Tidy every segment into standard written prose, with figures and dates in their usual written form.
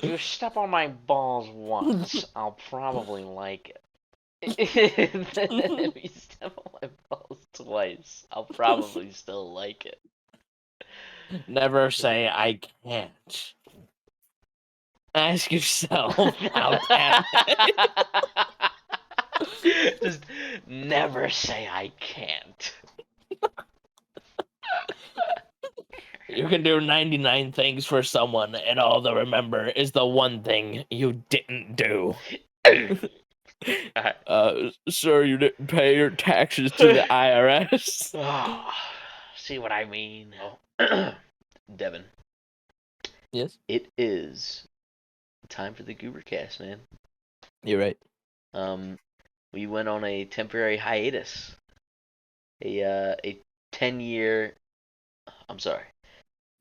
If you step on my balls once, I'll probably like it. If you step on my balls twice, I'll probably still like it. Never say I can't. Ask yourself, how can I? Just never say I can't. You can do 99 things for someone, and all they'll remember is the one thing you didn't do. Sir, you didn't pay your taxes to the IRS. Oh, see what I mean? Devin, Yes, it is time for the GooberCast, man. you're right. We went on a temporary hiatus. A 10-year. I'm sorry.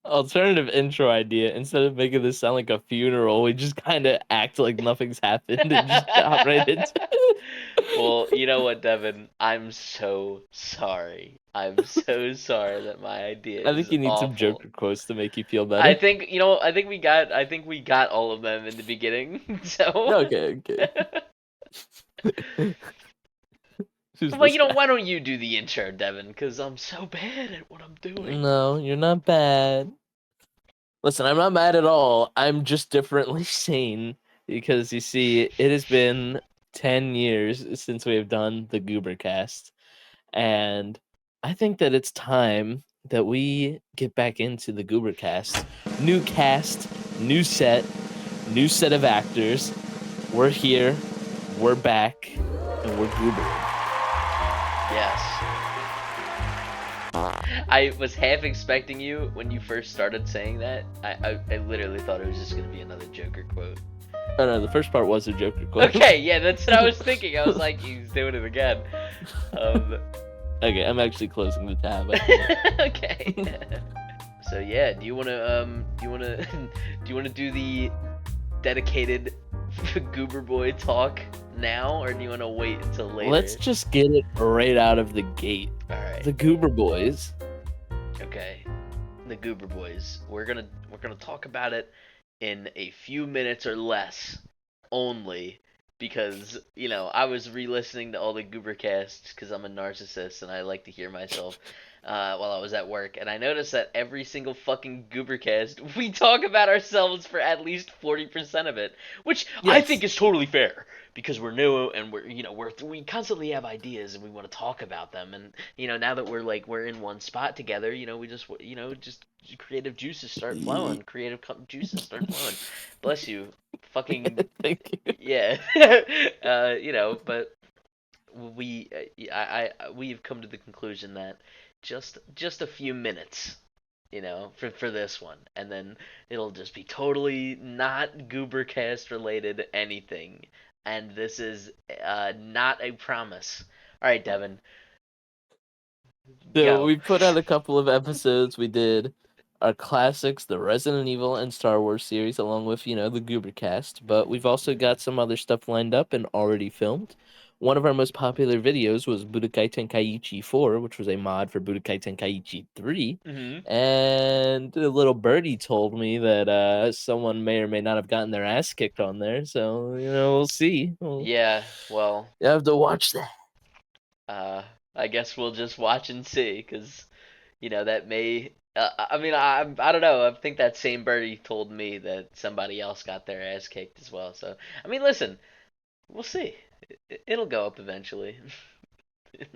Alternative intro idea. Instead of making this sound like a funeral, we just kind of act like nothing's happened and just hop right into it. Well, you know what, Devin? I'm so sorry. I'm so sorry that my idea I is think you need some awful. Joker quotes to make you feel I better. think I think we got all of them in the beginning. So Okay, okay. Who's Well, this guy? why don't you do the intro, Devin? Because I'm so bad at what I'm doing. No, you're not bad. Listen, I'm not mad at all. I'm just differently sane because you see, it has been 10 years since we have done the GooberCast, and I think that it's time that we get back into the GooberCast. New cast, new set of actors. We're here, we're back, and we're Goobering. Yes. I was half expecting you when you first started saying that. I literally thought it was just gonna be another Joker quote. Oh no, the first part was a Joker quote. Okay, yeah, that's what I was thinking. I was like, he's doing it again. Okay, I'm actually closing the tab. Okay. So yeah, do you wanna do the dedicated Goober Boy talk now, or do you wanna wait until later? Let's just get it right out of the gate. All right. The Goober Boys. Okay. The Goober Boys. We're gonna talk about it in a few minutes or less only, because I was re-listening to all the GooberCasts because I'm a narcissist and I like to hear myself while I was at work, and I noticed that every single fucking GooberCast we talk about ourselves for at least 40% of it, which I think is totally fair because we're new and we constantly have ideas and we want to talk about them, and now that we're in one spot together, we just just creative juices start flowing. Creative juices start flowing. Bless you. Fucking Thank you. yeah. But we've come to the conclusion that just a few minutes, for this one, and then it'll just be totally not Goobercast related anything, and this is not a promise. All right, Devin, So go. we put out a couple of episodes. We did our classics, the Resident Evil and Star Wars series, along with, the GooberCast. But we've also got some other stuff lined up and already filmed. One of our most popular videos was Budokai Tenkaichi 4, which was a mod for Budokai Tenkaichi 3. Mm-hmm. And a little birdie told me that someone may or may not have gotten their ass kicked on there. So, we'll see. Yeah. Well. You have to watch that. I guess we'll just watch and see, because that may. I mean, I don't know. I think that same birdie told me that somebody else got their ass kicked as well. So I mean, listen, we'll see. It'll go up eventually.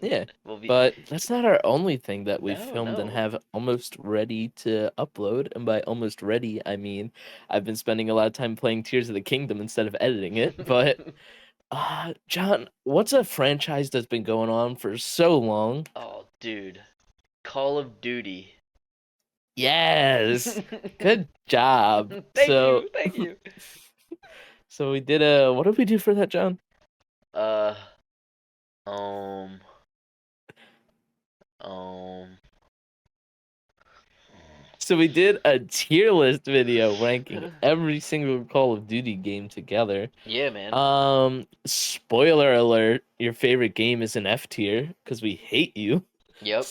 Yeah, We'll be. but that's not our only thing that we've No, filmed and no. have almost ready to upload. And by almost ready, I mean I've been spending a lot of time playing Tears of the Kingdom instead of editing it. But John, what's a franchise that's been going on for so long? Oh, dude, Call of Duty. Yes, good job. Thank So, you, thank you. so we did what did we do for that, John? Uh, um, um. So we did a tier list video ranking every single Call of Duty game together. Yeah, man. Spoiler alert, your favorite game is an F tier because we hate you. Yep.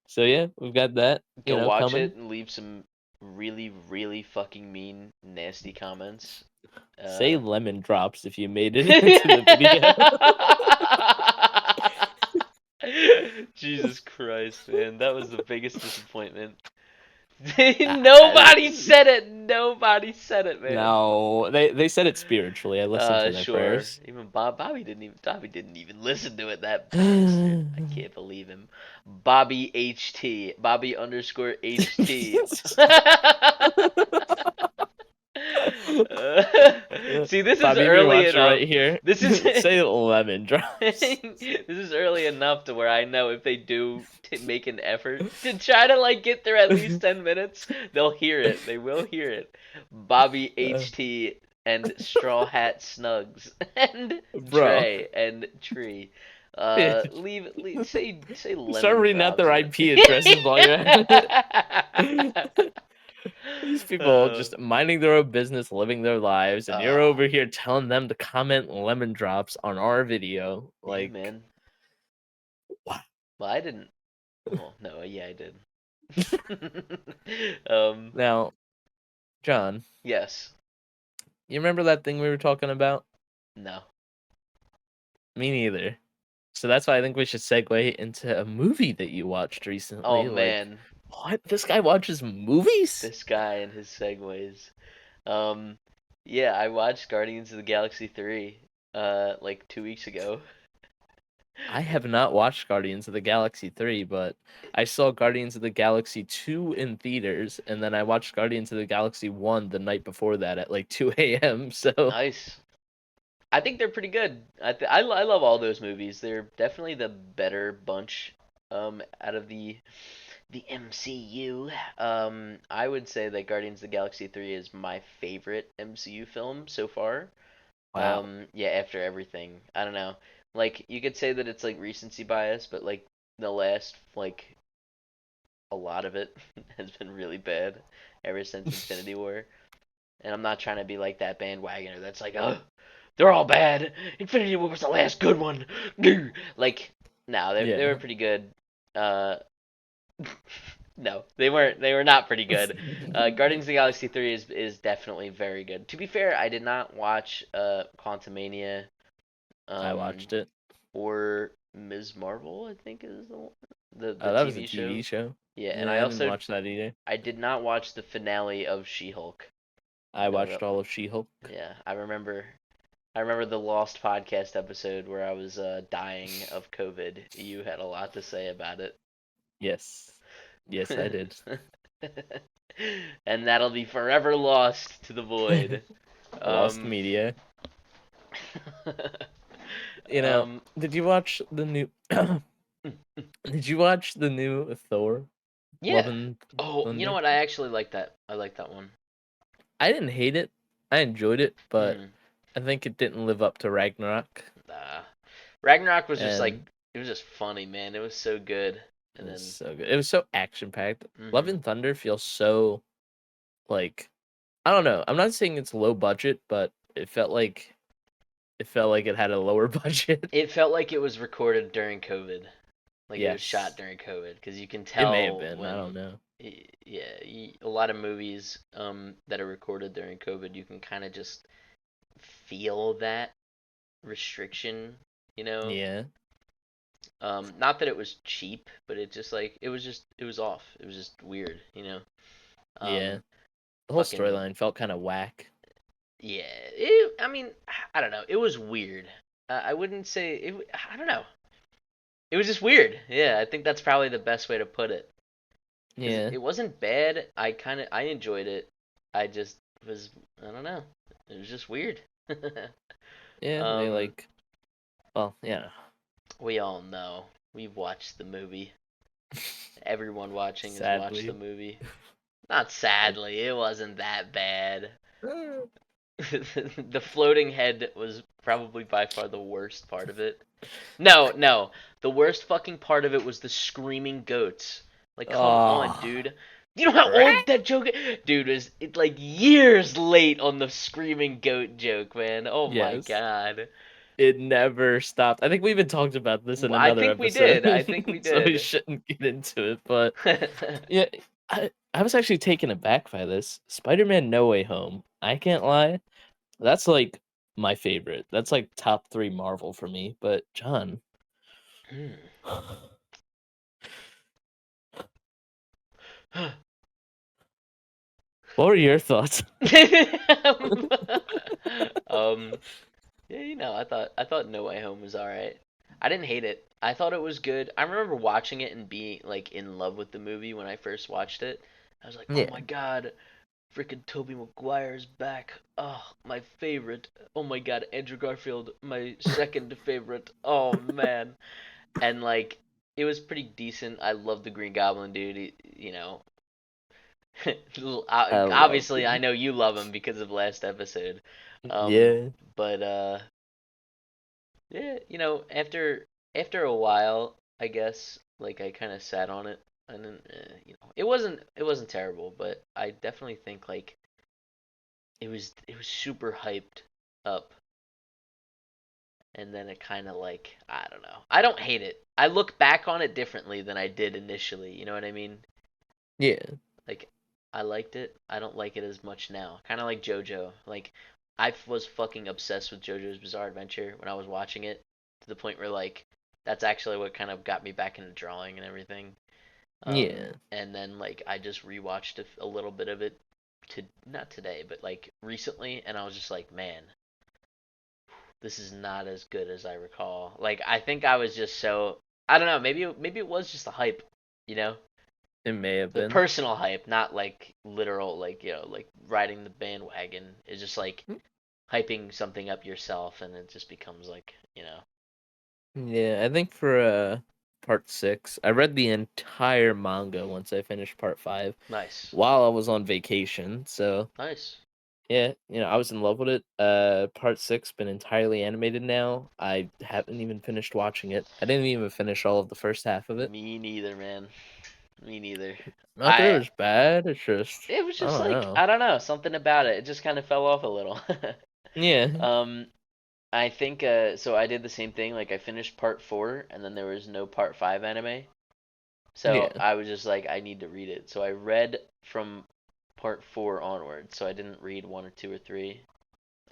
So yeah, we've got that, Go watch coming. it and leave some really, really fucking mean, nasty comments. Say Uh, lemon drops if you made it into the video. Jesus Christ, man, that was the biggest disappointment. Ah, Nobody said it. Nobody said it, man. no, they said it spiritually. I listened to their Sure. prayers. Even Bobby didn't even listen to it that honestly. I can't believe him. Bobby HT. Bobby underscore HT. See, this is Bobby, if you're early watching enough. right here, This is say lemon drops. this is early enough to where I know if they do make an effort to try to like get through at least 10 minutes, they'll hear it. They will hear it. Bobby HT and Straw Hat Snugs and Bro, Trey and Tree. Say start lemon reading out drops, their man. IP addresses while you're at it. These people uh, just minding their own business, living their lives, and you're uh, over here telling them to comment lemon drops on our video. yeah, Like, man. wow. Well, I didn't. Well, no, yeah, I did. um, Now, John, yes. you remember that thing we were talking about? No. Me neither. So that's why I think we should segue into a movie that you watched Oh recently. Like, man, what? This guy watches movies? this guy and his segues. Um, yeah, I watched Guardians of the Galaxy 3 like 2 weeks ago. I have not watched Guardians of the Galaxy 3, but I saw Guardians of the Galaxy 2 in theaters, and then I watched Guardians of the Galaxy 1 the night before that at like 2 a.m. So, Nice. I think they're pretty good. I love all those movies. They're definitely the better bunch out of the MCU. I would say that Guardians of the Galaxy 3 is my favorite MCU film so far. wow. Yeah, after everything. I don't know. Like you could say that it's like recency bias, but like the last like a lot of it has been really bad ever since Infinity War. And I'm not trying to be like that bandwagoner that's like, oh, they're all bad. Infinity War was the last good one. Like, no, they were Yeah. pretty good. Uh, no, they weren't. They were not pretty good. Guardians of the Galaxy 3 is definitely very good. To be fair, I did not watch Quantumania I um watched it. or Ms. Marvel, I think is the That was a TV TV show. show. Yeah, and Yeah, I didn't watch that either. I did not watch the finale of She-Hulk. I No, watched all of She-Hulk. yeah, I remember the Lost podcast episode where I was dying of COVID. You had a lot to say about it. Yes. Yes, I did. And that'll be forever lost to the void. Lost Um, Media. um, Did you watch the new Did you watch the new Thor? Love yeah. and Oh, you know Thunder? what? I actually like that. I like that one. I didn't hate it. I enjoyed it, but Mm, I think it didn't live up to Ragnarok. nah. Ragnarok was just like And it was just funny, man. It was so good. it And was then, so good. It was so action packed. Love hmm and Thunder feels so like I don't know. I'm not saying it's low budget, but it felt like it had a lower budget. it felt like it was recorded during COVID. Like it was shot Yes. during COVID because you can It may have tell been. I don't when, know. yeah, a lot of movies that are recorded during COVID, you can kind of just feel that restriction, you know. Yeah. Not that it was cheap, but it was off. It was just weird, you know. Yeah. Um, The whole fucking storyline felt kind of whack. yeah. I mean, I don't know. It was weird. I wouldn't say it. I don't know. It was just weird. Yeah, I think that's probably the best way to put it. Because Yeah. it wasn't bad. I enjoyed it. I just was I don't know. It was just weird. Yeah, they um, like well, yeah. we all know. We've watched the movie. Everyone watching has watched the Sadly. movie. Not sadly, it wasn't that bad. The floating head was probably by far the worst part of it. No, no. The worst fucking part of it was the screaming goats. Like, come on, Oh. dude. You know how old that joke is? Dude, it like years late on the screaming goat joke, man. Oh my Yes. god. It never stopped. I think we even talked about this in I another think we episode. did. I think we So we did. shouldn't get into it, but yeah, I I was actually taken aback by this. Spider-Man No Way Home. I can't lie. That's like my favorite. That's like top 3 Marvel for me. But John, what were your thoughts? um, yeah, I thought No Way Home was all right. I didn't hate it. I thought it was good. I remember watching it and being like in love with the movie when I first watched it. I was like, "Oh Yeah, my God, freaking Tobey Maguire's back. Oh, my favorite. Oh my God, Andrew Garfield, my second favorite. Oh man." And like it was pretty decent. I love the Green Goblin dude. You know, I love obviously I him. know you love him because of last episode. Um, Yeah, but yeah, after a while, I guess like I kind of sat on it, and then it wasn't terrible, but I definitely think like it was super hyped up, and then it kind of like I don't know. I don't hate it. I look back on it differently than I did initially. You know what I mean? yeah, Like I liked it. I don't like it as much now. Kind of like JoJo. Like I was fucking obsessed with JoJo's Bizarre Adventure when I was watching it to the point where like that's actually what kind of got me back into drawing and everything. yeah. And then like I just rewatched a little bit of it to not today, but like recently, and I was just like, man, this is not as good as I recall. Like I think I was just so I don't know. Maybe it was just the hype, you know, It may have the been. personal hype, not like literal like like riding the bandwagon. It's just like hyping something up yourself, and it just becomes like Yeah, I think for part 6, I read the entire manga once I finished part 5 nice, while I was on vacation. So nice. yeah, I was in love with it. Part 6 been entirely animated now. I haven't even finished watching it. I didn't even finish all of the first half of it. Me neither, man. Me neither. Not that it I was bad. It's just It was I just don't like know. I don't know, something about it. It just kind of fell off a little. Yeah, um, I think so. I did the same thing. Like I finished part 4, and then there was no part 5 anime. So yeah, I was just like, I need to read it. So I read from part 4 onward. So I didn't read 1 or 2 or 3.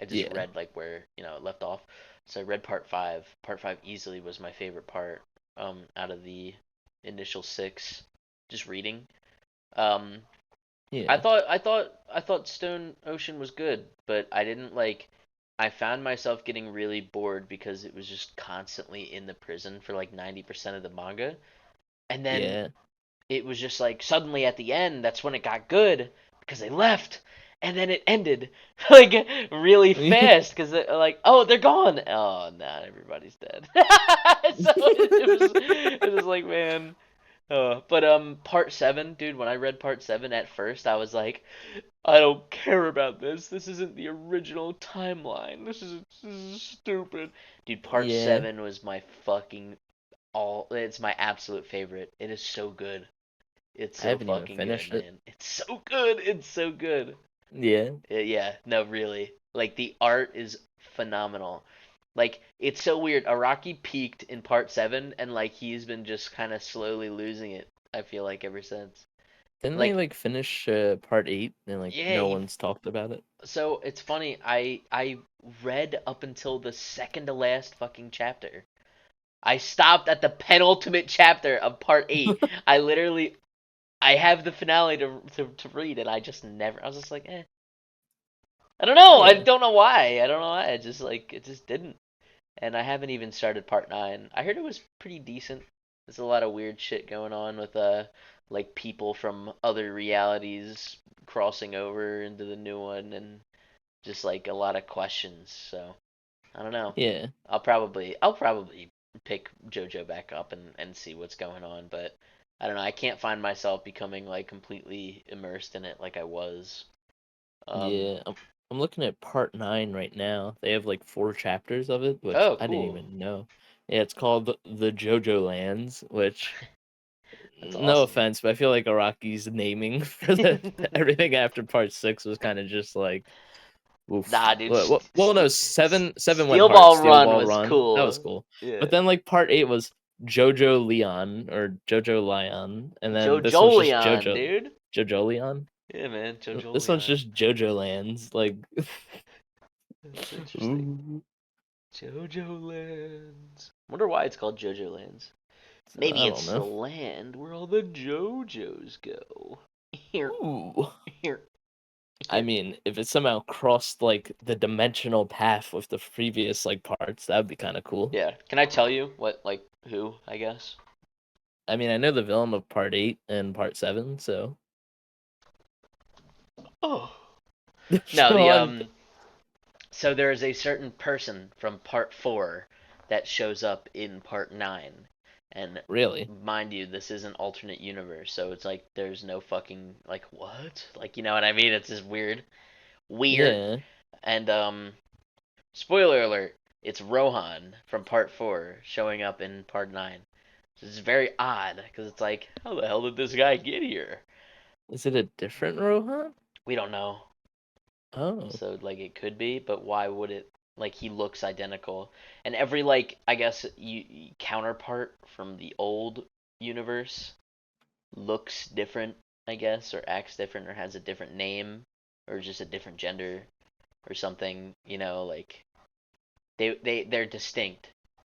I just yeah, read like where it left off. So I read part 5. Part 5 easily was my favorite part. Out of the initial 6, just reading. Um, I yeah, thought I thought I thought Stone Ocean was good, but I didn't like I found myself getting really bored because it was just constantly in the prison for like 90% of the manga. And then yeah, it was just like suddenly at the end that's when it got good because they left. And then it ended like really fast because like oh they're gone oh nah everybody's dead so it was like man but part 7 dude when I read part 7 at first I was like I don't care about this. This isn't the original timeline. This is stupid. Dude, part yeah. 7 was my fucking all it's my absolute favorite. It is so good. It's I so haven't even fucking good, finished it. man. It's so good. It's so good. Yeah, Yeah, no, really. Like the art is phenomenal. Like it's so weird. Araki peaked in part 7 and like he's been just kind of slowly losing it. I feel like ever since. didn't they Like like finish part 8 and like yeah, no one's talked about it? so it's funny. I read up until the second to last fucking chapter. I stopped at the penultimate chapter of part 8. I have the finale to read, and I just never. I was just like, eh. I don't know. I Yeah, don't know why. I don't know why. It just didn't. And I haven't even started part 9. I heard it was pretty decent. There's a lot of weird shit going on with like people from other realities crossing over into the new one, and just like a lot of questions. So I don't know. yeah, I'll probably pick JoJo back up and see what's going on, but I don't know. I can't find myself becoming like completely immersed in it like I was. Um. yeah. I'm looking at part 9 right now. They have like 4 chapters of it, which Oh, I didn't cool. even know. Yeah, it's called the JoJo Lands, which That's no awesome. offense, but I feel like Araki's naming for the everything after part 6 was kind of just like oof. Nah, dude. Well, no, seven went Steel hard. Ball Steel Run Ball was Run, that was cool. cool. Yeah. But then like part 8 was JoJo Leon or JoJo Lion, and then this was just JoJolion, JoJo dude. JoJo Yeah, man, This one's JoJo. just JoJo Lands. Like, That's interesting. ooh, JoJo Lands. Wonder why it's called JoJo Lands. I Maybe don't it's the know. land where all the JoJos go. Here, Ooh. here, I here. mean, if it somehow crossed like the dimensional path with the previous like parts, that would be kind of cool. Yeah. Can I tell you what, like, who? I guess. I mean, I know the villain of Part 8 and Part 7, so Oh. No, the Sean, So there is a certain person from Part 4 that shows up in Part 9. And really? mind you, this is an alternate universe, so it's like there's no fucking like what? Like you know what I mean? It's just weird. Weird. Yeah. And spoiler alert, it's Rohan from Part 4 showing up in Part 9. This is very odd because it's like, how the hell did this guy get here? Is it a different Rohan? We don't know. Oh, So like it could be, but why would it? Like he looks identical, and every like I guess counterpart from the old universe looks different, I guess, or acts different, or has a different name, or just a different gender, or something. You know, like they're distinct.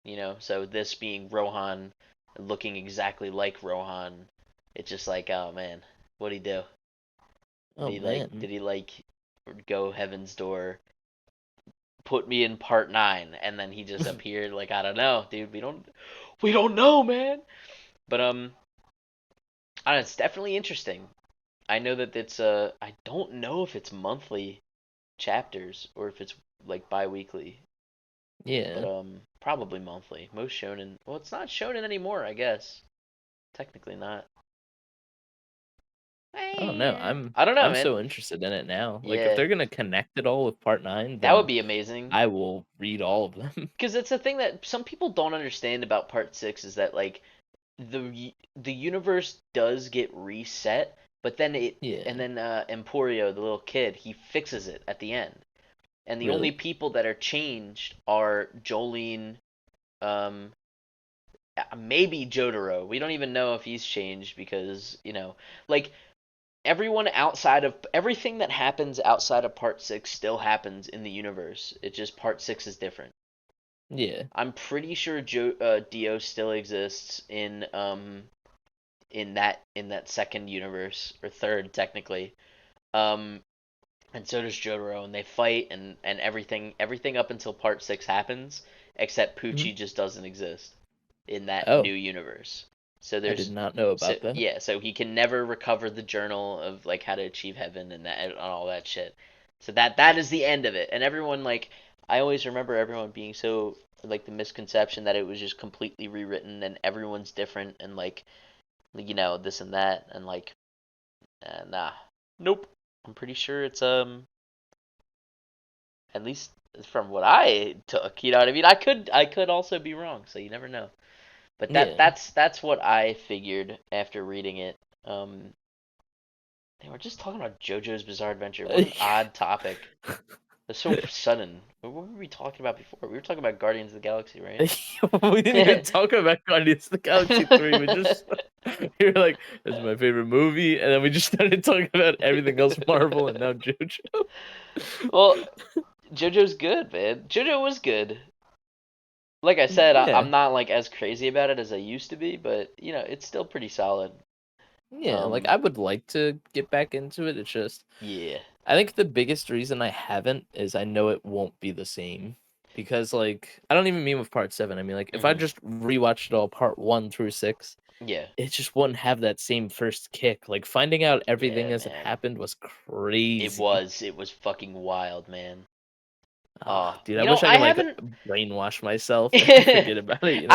You know, so this being Rohan, looking exactly like Rohan, it's just like oh man, what'd he do? Did oh he like? man. Did he like go Heaven's Door? Put me in part 9 and then he just appeared like I don't know, dude. We don't know, man. But I don't know, it's definitely interesting. I know that it's I don't know if it's monthly chapters or if it's like bi-weekly, but Yeah. probably monthly. Most shonen, well, it's not shonen anymore, I guess. Technically not. I don't know. I don't know, I'm man. so interested in it now. Like if Yeah, they're gonna connect it all with Part 9, that would then be amazing. I will read all of them. Because it's a thing that some people don't understand about part 6 is that like the universe does get reset, but then Yeah. Emporio, the little kid, he fixes it at the end. And the only Really? people that are changed are Jolene, um, maybe Jotaro. We don't even know if he's changed because like everything that happens outside of Part 6 still happens in the universe. It's just Part 6 is different. Yeah. I'm pretty sure Dio still exists in that second universe or third technically. Um, and so does Jotaro, and they fight and everything up until part 6 happens, except Mhm. Poochie just doesn't exist in that new Oh, universe. So I did there's not know so about that. yeah, so he can never recover the journal of like how to achieve heaven and all that shit. So that is the end of it. And everyone like I always remember everyone being so like the misconception that it was just completely rewritten and everyone's different and like this and that and like nah. Nope. I'm pretty sure it's at least from what I took, you know what I mean? I could also be wrong, so you never know. But that Yeah. that's that's what I figured after reading it. They were just talking about JoJo's Bizarre Adventure. What an odd topic. It's so sudden. What were we talking about before? We were talking about Guardians of the Galaxy, right? We didn't even talk about Guardians of the Galaxy 3. We just we were like, this is my favorite movie, and then we just started talking about everything else Marvel and now JoJo. Well, JoJo's good, man. JoJo was good. Like I said, Yeah. I'm not like as crazy about it as I used to be, but it's still pretty solid. Yeah, like Um, I would like to get back into it. It's just yeah. I think the biggest reason I haven't is I know it won't be the same. Because like I don't even mean with part 7. I mean like if I Mhm. just rewatched it all part 1 through 6, Yeah. it just wouldn't have that same first kick. Like finding out everything Yeah, as it man. happened was It crazy. was it was fucking wild, man. Ah, dude, I You know, wish I I could like haven't brainwash myself and forget about it, you know?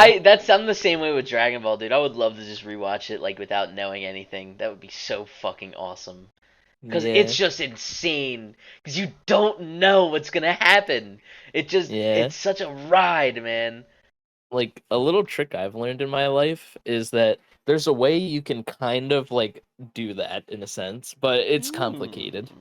I'm the same way with Dragon Ball, dude. I would love to just rewatch it like without knowing anything. That would be so fucking awesome. Cuz it's Yeah. just insane cuz you don't know what's going to happen. Yeah. It's such a ride, man. Like a little trick I've learned in my life is that there's a way you can kind of like do that in a sense, but it's complicated. Hmm.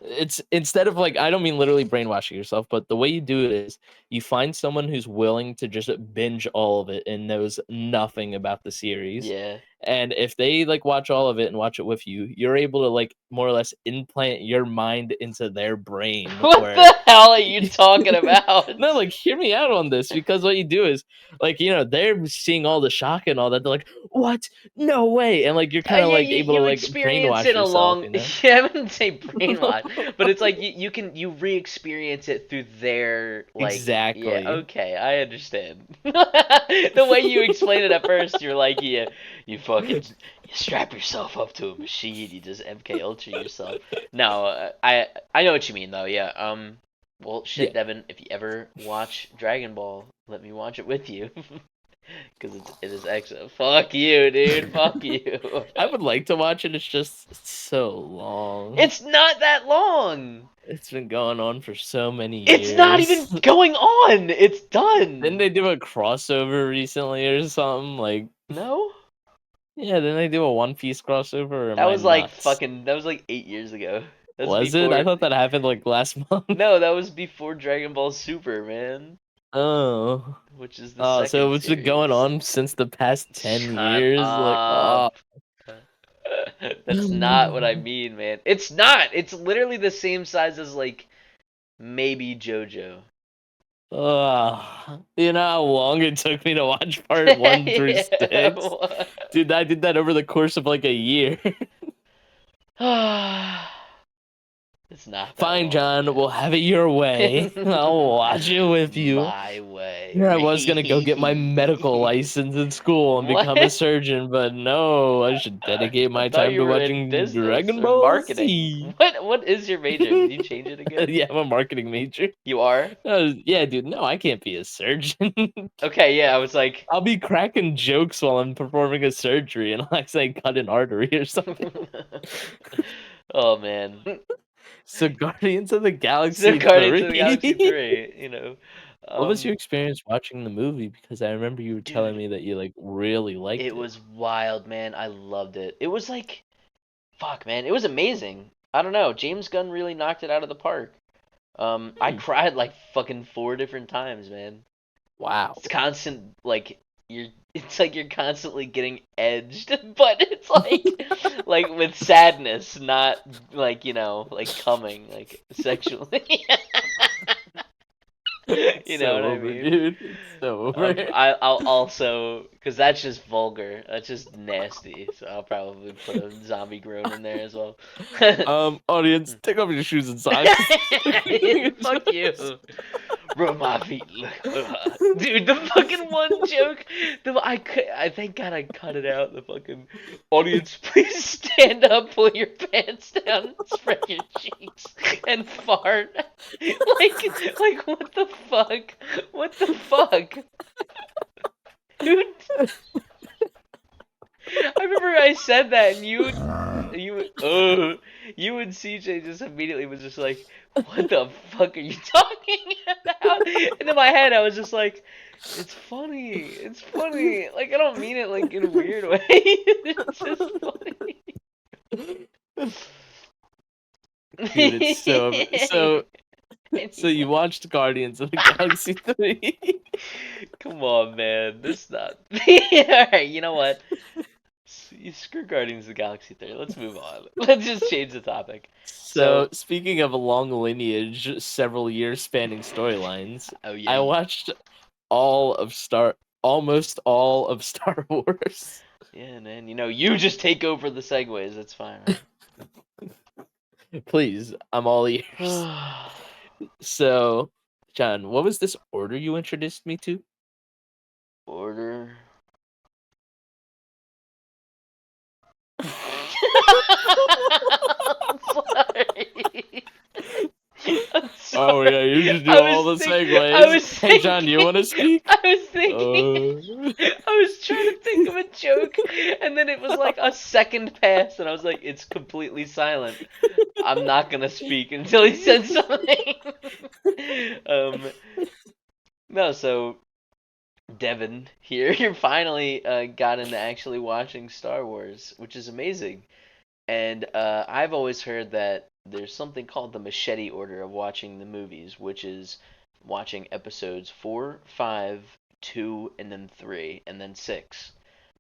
It's instead of like I don't mean literally brainwashing yourself, but the way you do it is you find someone who's willing to just binge all of it and knows nothing about the series, Yeah. And if they like watch all of it and watch it with you, you're able to like more or less implant your mind into their brain What where the hell are you talking about? no, like hear me out on this because what you do is like they're seeing all the shock and all that. They're like, "What? No way!" And like you're kind of Yeah, like you, able to you like experience it brainwash yourself, along. you know? Yeah, I wouldn't say brainwash, but it's like you re-experience it through their like. Yeah, Exactly. okay, I understand. The way you explained it at first, you're like, yeah, you fucking you strap yourself up to a machine, you just MK Ultra yourself. No, I know what you mean though. Yeah. Well, shit, Yeah. Devin, if you ever watch Dragon Ball, let me watch it with you. Because it is excellent. Fuck you, dude. Fuck you. I would like to watch it. It's just so long. It's not that long. It's been going on for so many It's not years. even going on. It's Didn't done. they do a crossover recently or something? Like, No? yeah, didn't they do a One Piece crossover or am That I was like nuts? fucking. That was like 8 years ago. That's Was it? I before. thought that happened like last month. No, that was before Dragon Ball Super, man. Oh. Which is the Oh, so second it's been going series. on since the past 10 Shut years? Like, oh. up. That's not what I mean, man. It's not. It's literally the same size as like maybe JoJo. You know how long it took me to watch part 1 through 6? Yeah. Dude, I did that over the course of like a year. It's not that Fine, long, John, we'll man. have it your way. I'll watch it with you. My Here I way. was gonna go get my medical license in school and become a What? surgeon, but no, I should dedicate I my thought time you to were in watching business Dragon or Ball marketing. Z. What is your major? Did you change it again? Yeah, I'm a marketing major. You are? Yeah, dude, no, I can't be a surgeon. Okay, yeah, I was like I'll be cracking jokes while I'm performing a surgery and I'll accidentally cut an artery or something. Oh man. So Guardians of the So Galaxy Guardians of the Galaxy 3. 3, you know. What was your Um experience watching the movie? Because I remember you were telling dude, me that you like really liked it it. was wild, man. I loved it. It was like fuck, man. It was amazing. I don't know. James Gunn really knocked it out of the park. I Hmm. cried like fucking 4 different times, man. Wow. It's constant, like you're. It's like you're constantly getting edged, but it's like with sadness, not like like coming, like sexually. It's You know so what I over, mean? dude. It's so over. I'll also, because that's just vulgar. That's just nasty. So I'll probably put a zombie groan in there as well. Audience, take off your shoes and socks. Fuck you. Rub my feet. Dude, the fucking one joke. I thank God I cut it out. The fucking audience, please stand up, pull your pants down, spread your cheeks, and fart. Like what the fuck? What the fuck? Dude, I remember I said that, and you and CJ just immediately was just like, "What the fuck are you talking about?" And in my head, I was just like, "It's funny. It's funny. Like I don't mean it like in a weird way. It's just funny." Dude, it's so over. So you Anyway, watched Guardians of the Galaxy 3. come on, man. This not. All right, you know what? Screw Guardians of the Galaxy 3. Let's move on. Let's just change the topic. So So, speaking of a long lineage, several years spanning storylines, oh yeah, I watched all of Star almost all of Star Wars. yeah, man. You just take over the segues. That's fine, Please, I'm all ears. right? So, John, what was this order you introduced me to? Order. I'm sorry. I'm Oh yeah, you sorry. just do all the I segues. was Hey John, do you thinking. want to speak? I was thinking. Uh... I was trying to think of a joke, and then it was like a second pass, and I was like, it's completely silent. I'm not gonna speak until he said something. um, no, so Devin here, you finally got into actually watching Star Wars, which is amazing. And I've always heard that there's something called the machete order of watching the movies, which is watching episodes 4, 5, 2, and then 3, and then 6.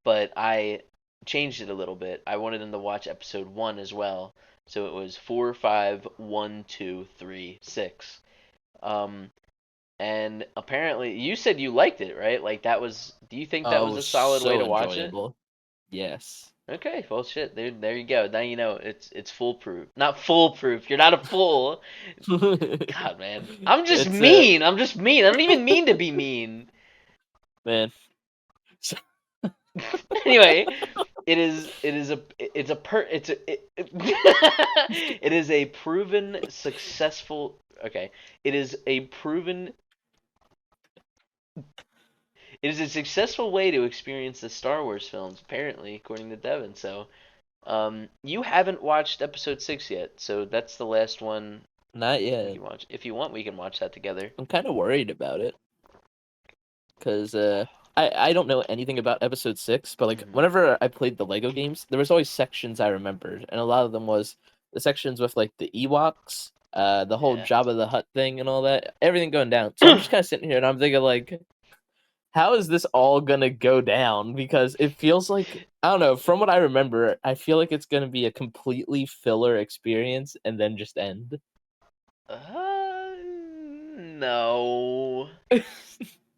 But I changed it a little bit. I wanted them to watch episode 1 as well. So it was 4, 5, 1, 2, 3, 6. Um, and apparently, you said you liked it, right? Like that was. Do you think that was Oh, a solid way so to watch it? enjoyable. Yes. Okay, well, shit. There you go. Now you know it's foolproof. Not foolproof. You're not a fool. God, man. I'm just It's mean. I'm just mean. I don't even mean to be mean. man. So, Anyway, it is a proven successful. Okay, it is a proven it is a successful way to experience the Star Wars films, apparently, according to Devin. So, you haven't watched episode 6 yet, so that's the last one not we yet. can watch. If you want, we can watch that together. I'm kind of worried about it because I don't know anything about episode 6, but like Hmm. whenever I played the Lego games, there was always sections I remembered, and a lot of them was the sections with like the Ewoks, the whole Yeah. Jabba the Hutt thing and all that, everything going down. So I'm just kind of sitting here and I'm thinking like, how is this all gonna go down? Because it feels like I don't know. From what I remember, I feel like it's gonna be a completely filler experience and then just end. No.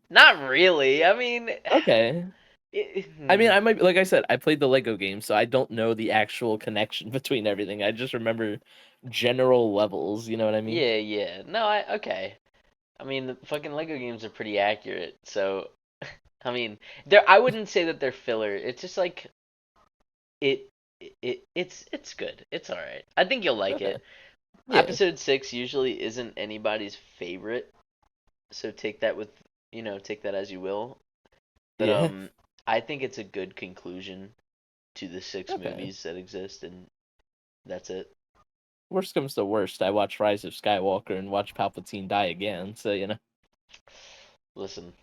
Not really. I mean, Okay. I mean, hmm. I might like I said, I played the Lego game, so I don't know the actual connection between everything. I just remember general levels. You know what I mean? Yeah, yeah. No, okay. I mean, the fucking Lego games are pretty accurate. So, I mean, I wouldn't say that they're filler. It's just like it it's good. It's all right. I think you'll like Okay. it. Yeah. Episode 6 usually isn't anybody's favorite, so take that as you will. But Yeah. I think it's a good conclusion to the 6 Okay. movies that exist, and that's it. Worst comes to worst, I watch Rise of Skywalker and watch Palpatine die again. So you know. Listen,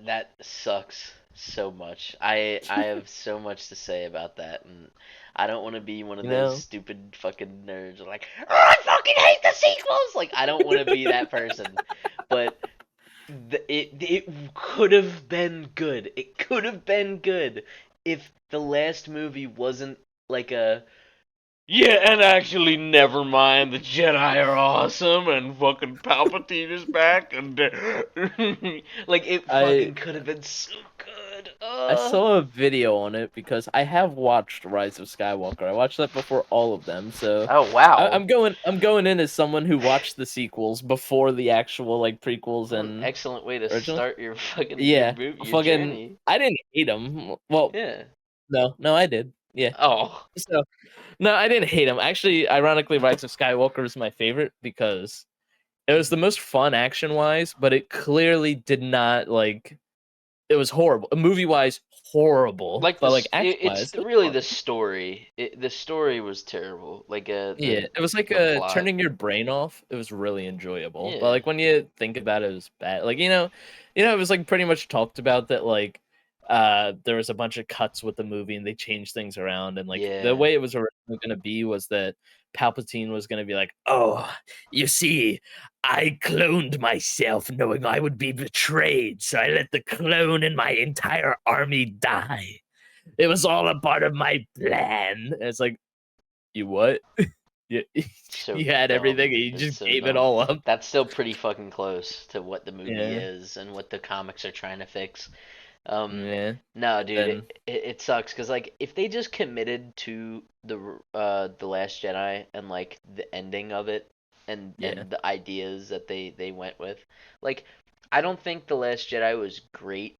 that sucks so much. I have so much to say about that, and I don't want to be one of You those know. stupid fucking nerds like, oh, I fucking hate the sequels. Like I don't want to be that person, but it could have been good. It could have been good if the last movie wasn't like a yeah, and actually, never mind. The Jedi are awesome, and fucking Palpatine is back, and like it I fucking could have been so good. I saw a video on it because I have watched Rise of Skywalker. I watched that before all of them, so Oh wow, I'm going in as someone who watched the sequels before the actual like prequels what an and excellent way to originals. start your fucking Yeah, your fucking. journey. I didn't hate them. Well, Yeah. no, I did. Yeah. Oh. So no, I didn't hate them. Actually, ironically, Rise of Skywalker is my favorite because it was the Mhm. most fun action wise, but it clearly did not like. It was horrible, movie wise, horrible, Like but like action it's wise, it was really fun. the story. The story was terrible. Like Yeah, it was like the plot. turning your brain off. It was really enjoyable, but Yeah. like when you think about it, it was bad. Like it was like pretty much talked about that like there was a bunch of cuts with the movie and they changed things around and like the Yeah. way it was originally going to be was that Palpatine was going to be like, "Oh, you see, I cloned myself knowing I would be betrayed, so I let the clone and my entire army die. It was all a part of my plan." And it's like, "You what?" You, So you had everything dumb. and you It's just so gave it dumb. all up. That's still pretty fucking close to what the movie Yeah, is and what the comics are trying to fix. Um, yeah. no, dude, Then it sucks because like if they just committed to the Last Jedi and like the ending of it yeah, and the ideas that they went with, like I don't think the Last Jedi was great,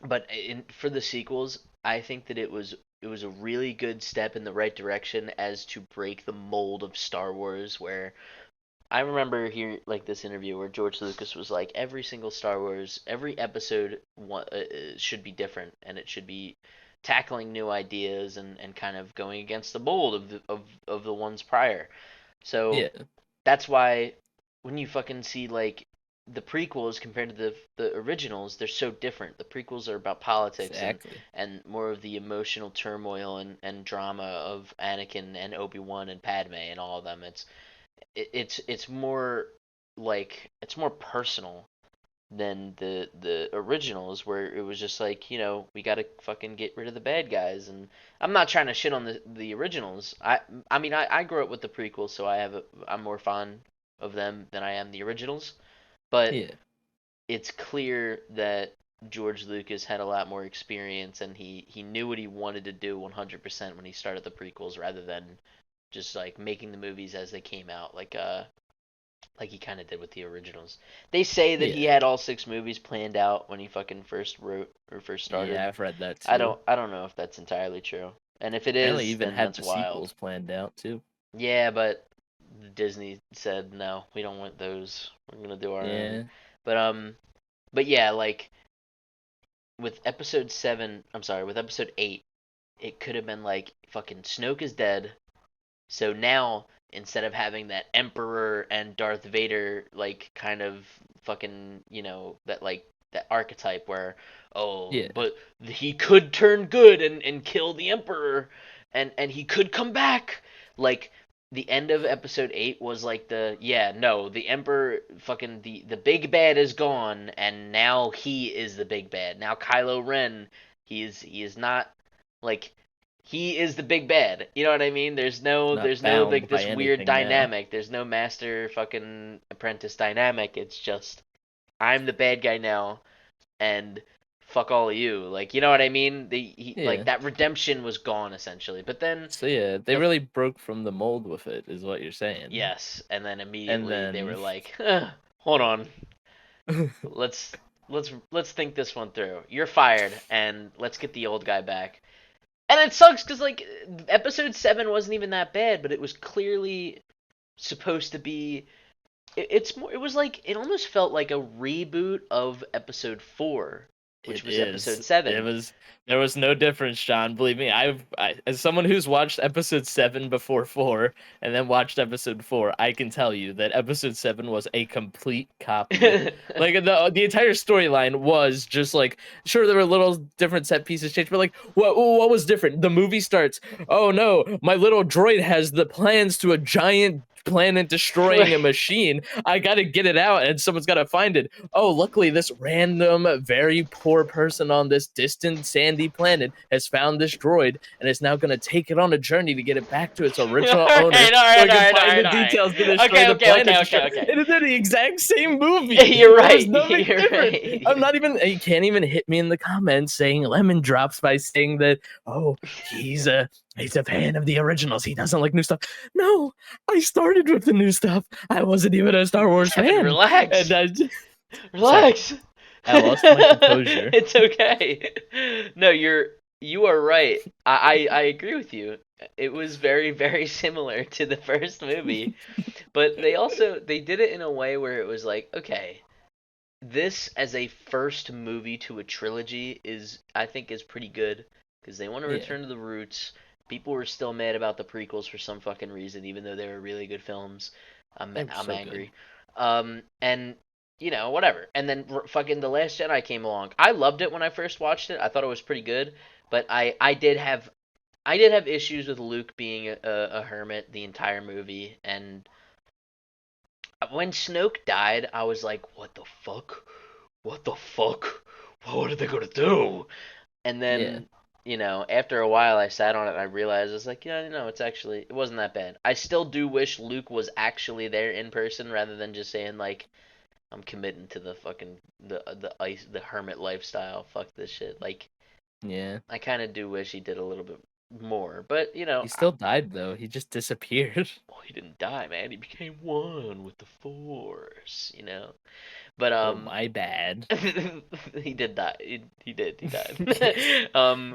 but for the sequels, I think that it was a really good step in the right direction as to break the mold of Star Wars where I remember hearing like this interview where George Lucas was like, every single Star Wars, every episode should be different, and it should be tackling new ideas and kind of going against the mold of the ones prior. So yeah, that's why when you fucking see like the prequels compared to the originals, they're so different. The prequels are about politics exactly. and more of the emotional turmoil and drama of Anakin and Obi-Wan and Padme and all of them. It's more like it's more personal than the originals, where it was just like, we gotta fucking get rid of the bad guys. And I'm not trying to shit on the originals. I mean, I grew up with the prequels, so I'm more fond of them than I am the originals. But Yeah. it's clear that George Lucas had a lot more experience, and he knew what he wanted to do 100% when he started the prequels, rather than just like making the movies as they came out, like he kind of did with the originals. They say that he Yeah. had all 6 movies planned out when he fucking first wrote or first started. Yeah, I've read that I too. don't I don't know if that's entirely true. And if it Apparently is, even then had that's the wild. sequels planned out too. Yeah, but Disney said no, we don't want those. We're gonna do our own. Yeah. But but yeah, like with episode 8, it could have been like fucking Snoke is dead. So now, instead of having that Emperor and Darth Vader like kind of fucking, that archetype where, oh, Yeah. but he could turn good and kill the Emperor, and he could come back. Like the end of episode 8 was like, the Emperor, fucking, the big bad is gone, and now he is the big bad. Now Kylo Ren, he is not, like, he is the big bad. You know what I mean? Not There's no like bound by this weird anything now. dynamic. There's no master fucking apprentice dynamic. It's just, I'm the bad guy now, and fuck all of you. Like, you know what I mean? Like Yeah. that redemption was gone essentially. But then So yeah, they the really broke from the mold with it, is what you're saying. yes, and then And immediately they were then like, hold on, let's let's think this one through. You're fired, and let's get the old guy back. And it sucks because, like, episode 7 wasn't even that bad, but it was clearly supposed to be. It's more. It was like, it almost felt like a reboot of episode 4, which it was is. episode It 7. was. There was no difference, Sean. Believe me. As someone who's watched episode 7 before 4, and then watched episode 4, I can tell you that episode 7 was a complete copy. Like the entire storyline was just like, sure, there were little different set pieces changed, but like what was different? The movie starts. Oh no, my little droid has the plans to a giant planet destroying a machine. I gotta get it out, and someone's gotta find it. Oh, luckily, this random, very poor person on this distant sandy planet has found this droid and is now going to take it on a journey to get it back to its all original owner right, all so right, it all can right, all find the right, all right. details to destroy Okay, the okay, planet. okay, okay, okay. It is the exact same movie. You're There's right. nothing You're different. I'm right. not even, you can't even hit me in the comments saying lemon drops by saying that, oh, he's a fan of the originals. He doesn't like new stuff. No, I started with the new stuff. I wasn't even a Star Wars Kevin, fan. relax. And I just, sorry, Relax. I lost my composure. It's okay. No, you are right. I agree with you. It was very, very similar to the first movie, but they did it in a way where it was like, okay, this as a first movie to a trilogy I think is pretty good, because they want to Yeah, return to the roots. People were still mad about the prequels for some fucking reason, even though they were really good films. they were I'm so good. angry. And whatever. And then fucking The Last Jedi came along. I loved it when I first watched it. I thought it was pretty good, but I did have issues with Luke being a hermit the entire movie. And when Snoke died, I was like, what the fuck? What the fuck? What are they gonna do? And Yeah. then, after a while, I sat on it and I realized, I was like, yeah, no, it wasn't that bad. I still do wish Luke was actually there in person, rather than just saying like, I'm committing to the fucking the hermit lifestyle. Fuck this shit. Like, Yeah. I kind of do wish he did a little bit more, but He still died though. He just disappeared. well, he didn't die, man. He became one with the Force. But Oh, my bad. he did die. He did. He died.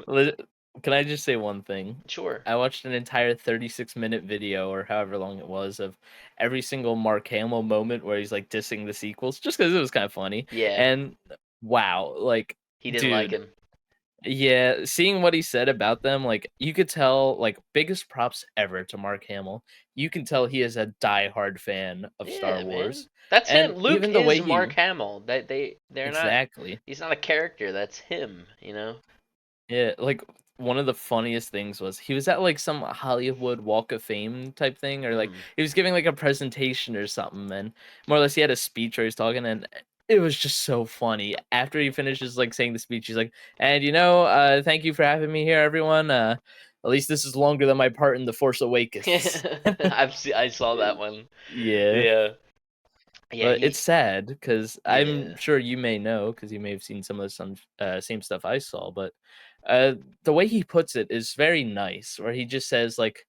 Li- Can I just say one thing? Sure. I watched an entire 36-minute video or however long it was of every single Mark Hamill moment where he's like dissing the sequels just because it was kind of funny. Yeah, And wow, like, he didn't like dude, him. yeah, seeing what he said about them, like you could tell, like biggest props ever to Mark Hamill. You can tell he is a diehard fan of Star Yeah, man. Wars. That's him. And Luke even the is way Mark he Hamill. They're not. exactly. He's not a character. That's him. Yeah, like one of the funniest things was he was at like some Hollywood Walk of Fame type thing, or like Mm. he was giving like a presentation or something, and more or less he had a speech where he was talking, and it was just so funny. After he finishes like saying the speech, he's like, "And thank you for having me here, everyone. At least this is longer than my part in The Force Awakens." I saw that one. Yeah. Yeah. Yeah, But it's sad because I'm yeah. sure you may know because you may have seen some of the same stuff I saw. But the way he puts it is very nice, where he just says like,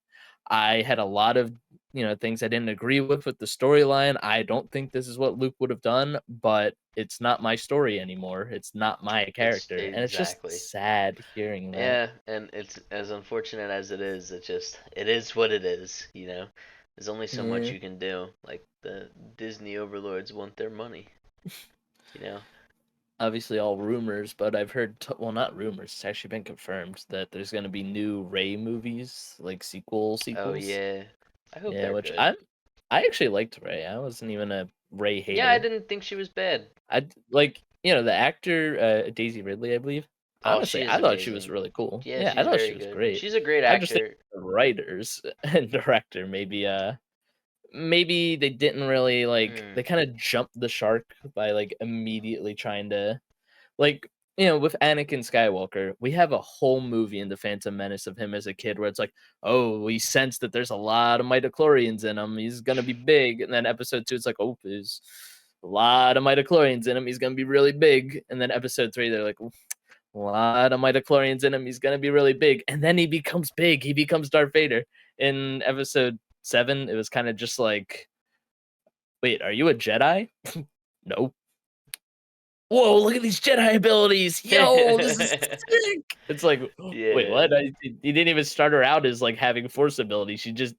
"I had a lot of things I didn't agree with the storyline. I don't think this is what Luke would have done, but it's not my story anymore. It's not my It's character," and it's just exactly. sad hearing that. Yeah, and it's as unfortunate as it is, it is what it is, you know. There's only so much Yeah. you can do. Like the Disney overlords want their money, you know. Obviously all rumors, but I've heard well, not rumors, it's actually been confirmed that there's going to be new Ray movies, like Oh sequels. yeah. I hope Yeah, they're which good. I actually liked Ray. I wasn't even a Ray Yeah, I hater. didn't think she was bad. Like, the actor Daisy Ridley, I believe. Oh, Honestly, she is I thought she was amazing. really cool. Yeah, Yeah, I she's thought she very was good. great. She's a great I just think actor. the writers and director maybe they didn't really like Mm, they kind of jumped the shark by like immediately trying to like, with Anakin Skywalker, we have a whole movie in The Phantom Menace of him as a kid where it's like, oh, we sense that there's a lot of midichlorians in him. He's gonna be big. And then episode 2, it's like, oh, there's a lot of midichlorians in him. He's gonna be really big. And then episode 3, they're like, a lot of midichlorians in him. He's gonna be really big. And then he becomes big. He becomes Darth Vader. In episode 7, it was kind of just like, wait, are you a Jedi? No. Whoa, look at these Jedi abilities. Yo, this is sick. It's like, wait, yeah. what? You didn't even start her out as like having force abilities. She just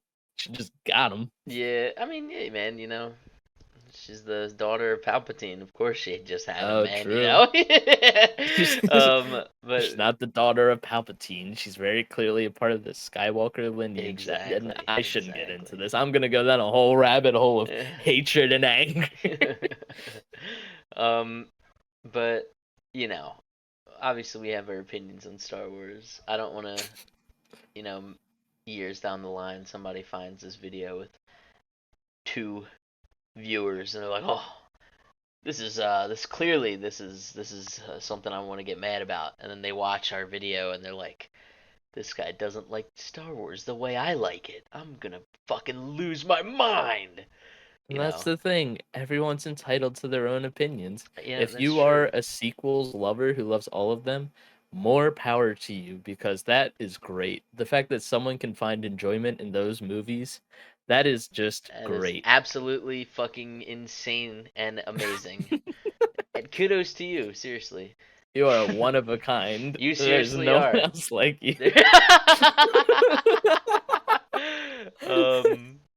got them. Yeah, I mean, yeah, man, you know, she's the daughter of Palpatine. Of course, she just had him, Oh, man. You true. know. She's, But she's not the daughter of Palpatine. She's very clearly a part of the Skywalker lineage. And exactly, I shouldn't get into exactly. this. I'm gonna go down a whole rabbit hole of hatred and anger. um, but you know, obviously we have our opinions on Star Wars. I don't want to, you know, years down the line, somebody finds this video with 2 viewers and they're like, "Oh, this is something I want to get mad about." And then they watch our video and they're like, "This guy doesn't like Star Wars the way I like it. I'm gonna fucking lose my mind." And You that's know? the thing. Everyone's entitled to their own opinions. Yeah, If that's you true. are a sequels lover who loves all of them, more power to you because that is great. The fact that someone can find enjoyment in those movies, that is just That is great. absolutely fucking insane and amazing. And kudos to you, seriously. You are one of a kind. You There's seriously no one are. else like you.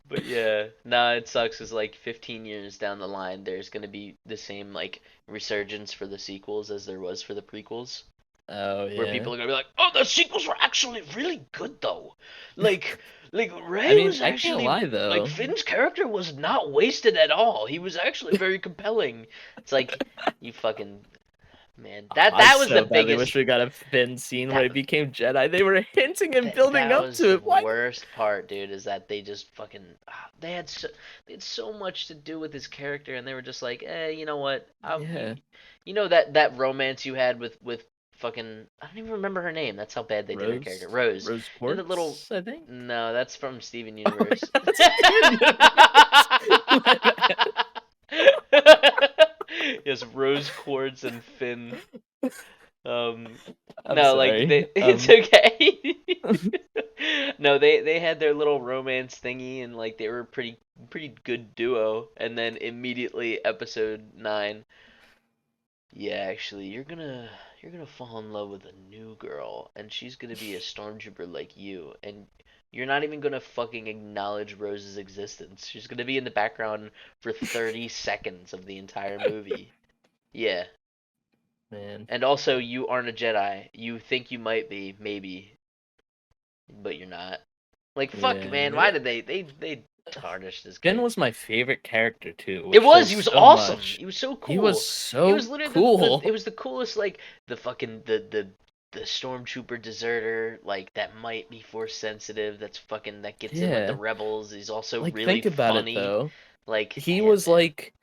But yeah, nah, it sucks. Cause like 15 years down the line, there's gonna be the same like resurgence for the sequels as there was for the prequels, Oh where yeah. people are gonna be like, "Oh, the sequels were actually really good though. Like, like I Ray mean, was I can't actually lie like though. Finn's character was not wasted at all. He was actually very compelling." It's like you fucking man. Oh, That I that was the so badly biggest wish we got a Finn scene where that he became Jedi. They were hinting and building that up was to the it. Why? worst part, dude, is that they just fucking they had so much to do with his character, and they were just like, you know what? Yeah. You know that romance you had with fucking I don't even remember her name. That's how bad they did her character. Rose Rose. Rose You know that little Quartz, I think. no, that's from Steven Oh yeah, Universe. that's Steven Universe. My bad. Yes, Rose Quartz and Finn. Um, I'm no, like sorry. it's okay. No, they had their little romance thingy and like they were a pretty good duo. And then immediately episode 9, yeah, actually you're gonna fall in love with a new girl and she's gonna be a stormtrooper like you and you're not even gonna fucking acknowledge Rose's existence. She's gonna be in the background for 30 seconds of the entire movie. Yeah. Man. And also, you aren't a Jedi. You think you might be, maybe, but you're not. Like, fuck, Yeah. man. Why did they tarnish this Finn kid? was my favorite character too, It which was. says He was so awesome. much. He was so He was cool. He so was literally it cool. was the coolest. Like the fucking the stormtrooper deserter. Like that might be force sensitive. That gets in with the Yeah. rebels. He's also Like really think about it funny. though. Like He yeah, was man. like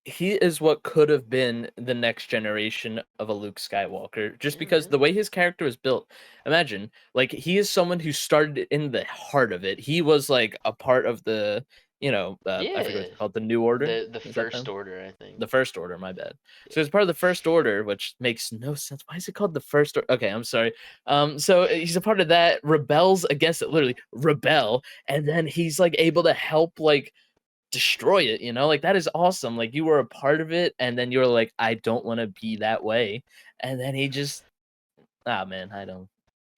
he is what could have been the next generation of a Luke Skywalker, just because Mm-hmm. the way his character was built. Imagine, like, he is someone who started in the heart of it. He was like a part of the, I forget what Yeah, it's called, the New Order. the Is that First them? Order, I think. The First Order, my bad. Yeah. So it's part of the First Order, which makes no sense. Why is it called the First Order? Okay, I'm sorry. So he's a part of that, rebels against it, literally rebel, and then he's like able to help like destroy it, like that is awesome. Like you were a part of it, and then you were like, I don't want to be that way, and then he just, man, I don't.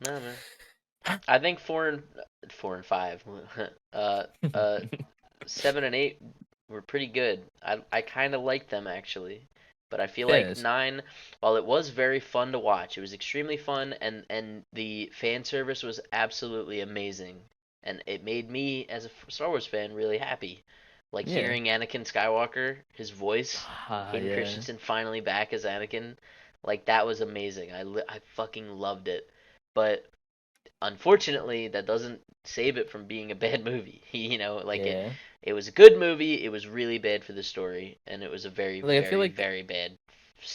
No, man. I think 4 and 5, uh, uh, 7 and 8 were pretty good. I kind of liked them actually, but I feel like Yes, 9, while it was very fun to watch, it was extremely fun, and the fan service was absolutely amazing, and it made me as a Star Wars fan really happy. Like yeah, hearing Anakin Skywalker, his voice, Hayden yeah, Christensen finally back as Anakin, like that was amazing. I fucking loved it. But unfortunately, that doesn't save it from being a bad movie. Like yeah. it was a good movie. It was really bad for the story, and it was a very, Like I feel very, like very bad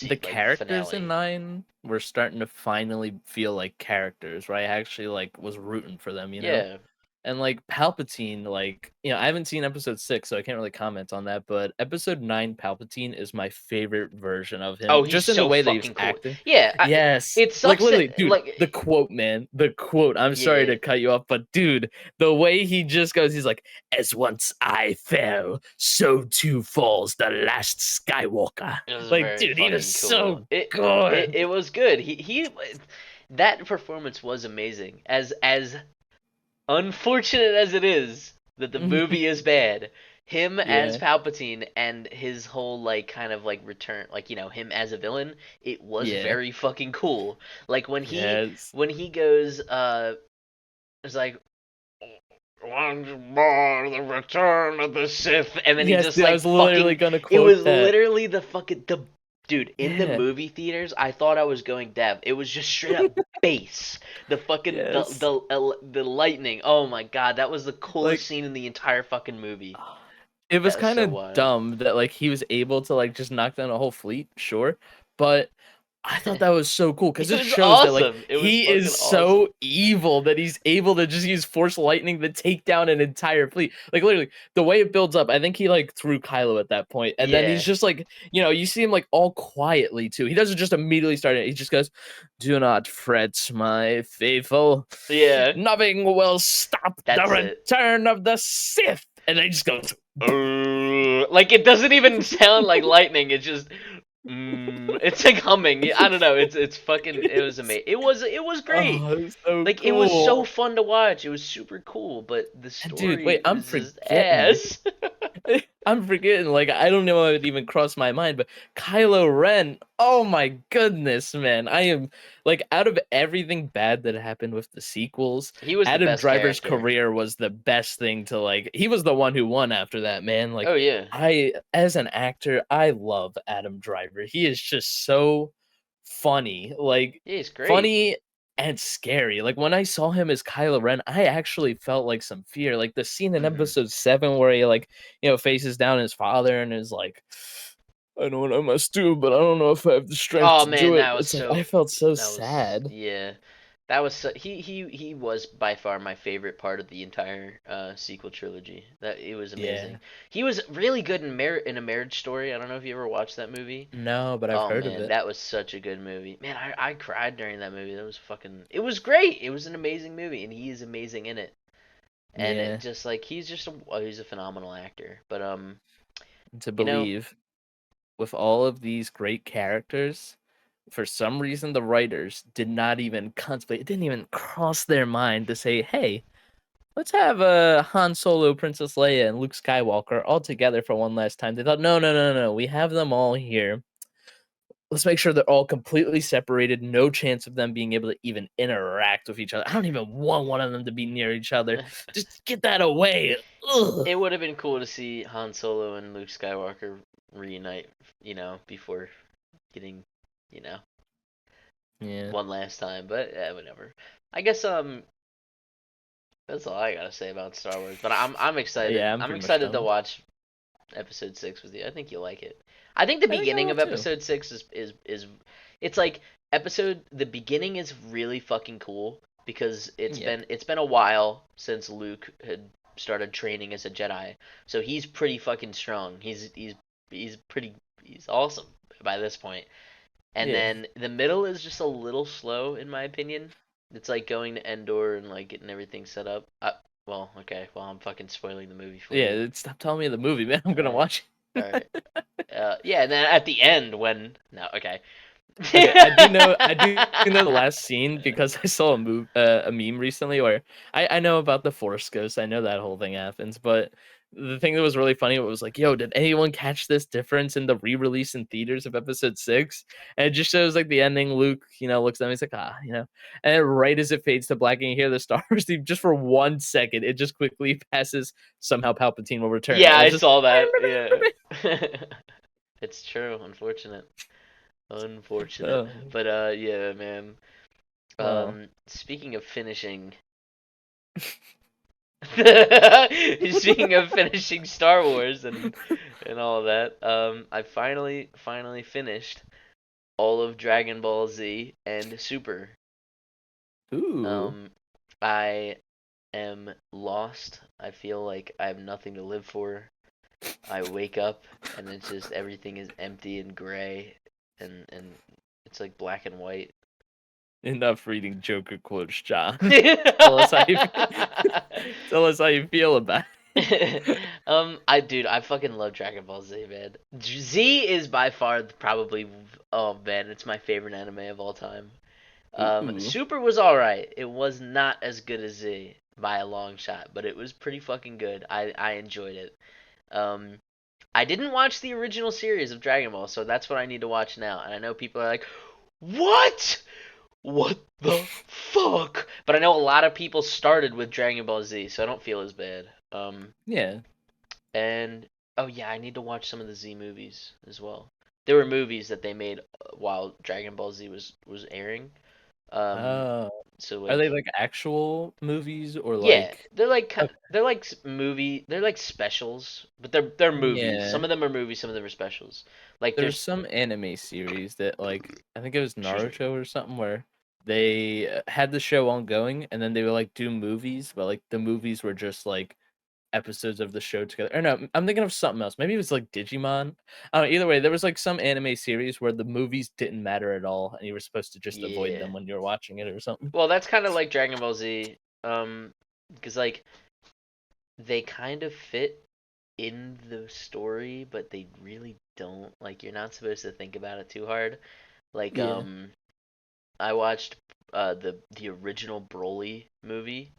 the like characters in finale. 9 were starting to finally feel like characters, right? I actually like was rooting for them. Yeah. And like Palpatine, like, I haven't seen episode 6, so I can't really comment on that. But episode 9 Palpatine is my favorite version of him, Oh, he's just in the so way that he's fucking cool. acting. Yeah. Yes. It Like sucks literally, that dude, like the quote, man. The quote. I'm sorry yeah, to cut you off, but dude, the way he just goes, he's like, as once I fell, so too falls the last Skywalker. it was Like, very dude, he was fucking cool. so It good. it was good. He that performance was amazing. As unfortunate as it is that the movie is bad, him as Yeah. Palpatine and his whole like kind of like return, like him as a villain, it was Yeah. very fucking cool. Like Yes. when he goes, it's like once more the return of the Sith, and then he Yes, just dude, I like was literally fucking, gonna it quote was that. literally the fucking the dude in the Yeah. movie theaters. I thought I was going deaf. It was just straight up bass. The fucking Yes. the lightning. Oh my god, that was the coolest Like scene in the entire fucking movie. it was That was kind so of wild. dumb that like he was able to like just knock down a whole fleet, sure, but I thought that was so cool because It it was shows that like awesome. It was he fucking is awesome. so evil that he's able to just use force lightning to take down an entire fleet. Like literally, the way it builds up, I think he like threw Kylo at that point, and then he's Yeah. just like, you see him like all quietly too. He doesn't just immediately start it. He just goes, "Do not fret, my faithful. Yeah. Nothing will stop the That's it. return of the Sith." And then he just goes, Like it doesn't even sound like lightning. It's just it's like humming. I don't know. It's fucking. It was amazing. It was great. "Oh, it's so Like it was so cool." fun to watch. It was super cool, but the And dude, story wait, I'm was just forgetting. ass. I'm forgetting, like, I don't know how it even crossed my mind, but Kylo Ren, oh my goodness, man. I am, like, out of everything bad that happened with the sequels, He was the Adam best Driver's character. career was the best thing to, like, he was the one who won after that, man. Like, Oh yeah, as an actor, I love Adam Driver. He is just so funny, like, yeah, he's great. funny and scary. Like when I saw him as Kylo Ren, I actually felt like some fear. Like the scene in Hmm. episode 7 where he like, faces down his father and is like, I know what I must do, but I don't know if I have the strength Oh to man, do it. that was It's like so. I felt so That was sad. yeah. That was he was by far my favorite part of the entire sequel trilogy. That it was Yeah. amazing. He was really good in a Marriage Story. I don't know if you ever watched that movie. No, but I've Oh heard of man, it. that was such a good movie. Man, I cried during that movie. That was fucking. It was great. It was an amazing movie, and he is amazing in it. And it Yeah. just like he's a phenomenal actor. But To you know, believe with all of these great characters, for some reason the writers did not even contemplate. It didn't even cross their mind to say, "Hey, let's have Han Solo, Princess Leia, and Luke Skywalker all together for one last time." They thought, no, no, no, no. We have them all here. Let's make sure they're all completely separated. No chance of them being able to even interact with each other. I don't even want one of them to be near each other. Just get that away. Ugh. it would have been cool to see Han Solo and Luke Skywalker reunite. Before getting, you know, Yeah. one last time. But yeah, whatever. I guess that's all I gotta say about Star Wars. But I'm excited. Yeah, I'm I'm pretty much excited to done. watch episode 6 with you. I think you'll like it. I think the I think I beginning will of too. episode 6 is it's like the beginning is really fucking cool because Yep. it's been a while since Luke had started training as a Jedi. So he's pretty fucking strong. He's pretty he's awesome by this point. And Yeah. then the middle is just a little slow in my opinion. It's like going to Endor and like getting everything set up. Well, okay. Well, I'm fucking spoiling the movie for you. Yeah. Stop telling me the movie, man. I'm All gonna right. watch All it. right. Yeah, and then at the end when no, okay. Okay, I do know the last scene because I saw a meme recently where I know about the Force Ghost. I know that whole thing happens, but the thing that was really funny was like, yo, did anyone catch this difference in the re-release in theaters of episode 6? And it just shows like the ending. Luke, looks at him, he's like, and then right as it fades to black and you hear the Star Wars theme, just for 1 second, it just quickly passes. Somehow Palpatine will return, Yeah, and I it's just saw that. Yeah. It's true, unfortunate. Unfortunate. oh, But yeah, man. well, Speaking of finishing speaking of finishing Star Wars and all of that, I finally finished all of Dragon Ball Z and Super. ooh. Um, I am lost. I feel like I have nothing to live for. I wake up and it's just everything is empty and gray and it's like black and white. Enough reading Joker quotes, John. tell us how you tell us how you feel about I fucking love Dragon Ball Z, man. Z is by far probably, oh man, it's my favorite anime of all time. it. Ooh. Super was alright. It was not as good as Z by a long shot, but it was pretty fucking good. I enjoyed it. Um, I didn't watch the original series of Dragon Ball, so that's what I need to watch now. And I know people are like, "What? What the fuck?" But I know a lot of people started with Dragon Ball Z, so I don't feel as bad. Yeah. And oh yeah, I need to watch some of the Z movies as well. There were movies that they made while Dragon Ball Z was airing. Um, Uh, so are they like like actual movies or yeah, like okay. they're like specials, but they're movies. Yeah. Some of them are movies, some of them are specials. Like There's there's some anime series that like I think it was excuse me. Naruto or something where they had the show ongoing and then they would like do movies, but like the movies were just like episodes of the show together. Or no, I'm thinking of something else. Maybe it was like Digimon. I don't know. Either way, there was like some anime series where the movies didn't matter at all, and you were supposed to just avoid Yeah. them when you were watching it or something. Well, that's kind of like Dragon Ball Z. Because like they kind of fit in the story, but they really don't. Like you're not supposed to think about it too hard. Like Yeah. I watched the original Broly movie,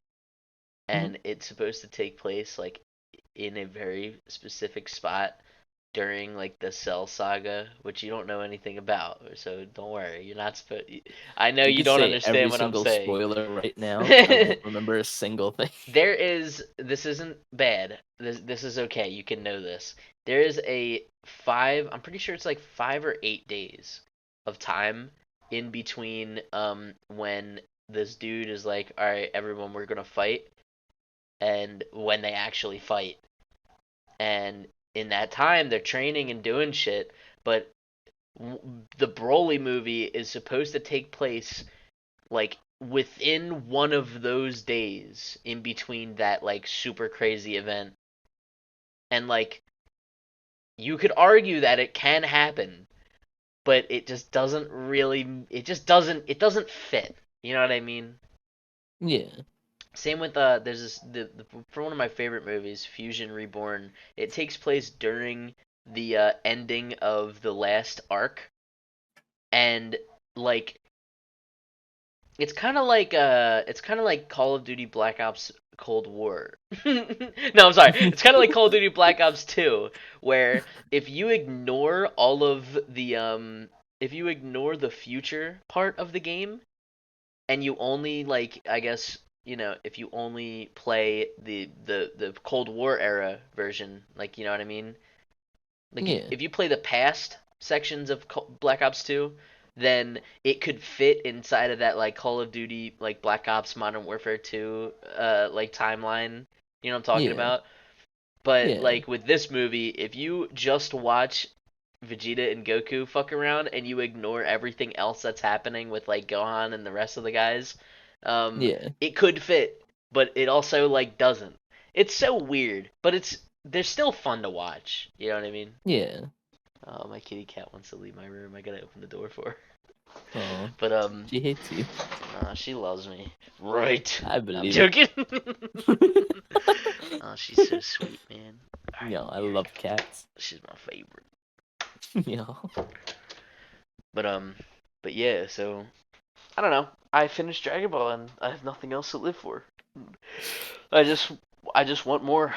Mhm. and it's supposed to take place like in a very specific spot during like the Cell Saga, which you don't know anything about. So don't worry, you're not supposed. I know You you could don't say every understand what I'm single saying. spoiler right now. I won't remember a single thing. There is this isn't bad. This is okay. You can know this. There is a 5, I'm pretty sure it's like 5 or 8 days of time in between when this dude is like, "All right, everyone, we're going to fight," and when they actually fight. And in that time they're training and doing shit, but the Broly movie is supposed to take place like within one of those days in between that like super crazy event. And like you could argue that it can happen, but it just doesn't really it doesn't fit. You know what I mean? Yeah. Same with there's for one of my favorite movies, Fusion Reborn. It takes place during the ending of the last arc, and like it's kind of like Call of Duty Black Ops Cold War. No, I'm sorry. It's kind of like Call of Duty Black Ops 2, where if you ignore all of the if you ignore the future part of the game and you only like I guess if you only play the Cold War era version, like you know what I mean, like Yeah. if you play the past sections of Black Ops 2, then it could fit inside of that like Call of Duty like Black Ops Modern Warfare 2 like timeline. You know what I'm talking Yeah. about? But Yeah. like with this movie, if you just watch Vegeta and Goku fuck around and you ignore everything else that's happening with like Gohan and the rest of the guys, Yeah. it could fit, but it also like doesn't. It's so weird, but they're still fun to watch. You know what I mean? Yeah. Oh, my kitty cat wants to leave my room. I gotta open the door for her. Oh, But she hates you. nah, she loves me. Right. I No, I'm believe it. joking. Oh, she's so sweet, man. All right, Yeah, I here we love go. cats. She's my favorite. Yeah. But but yeah. So I don't know. I finished Dragon Ball and I have nothing else to live for. I just I just want more.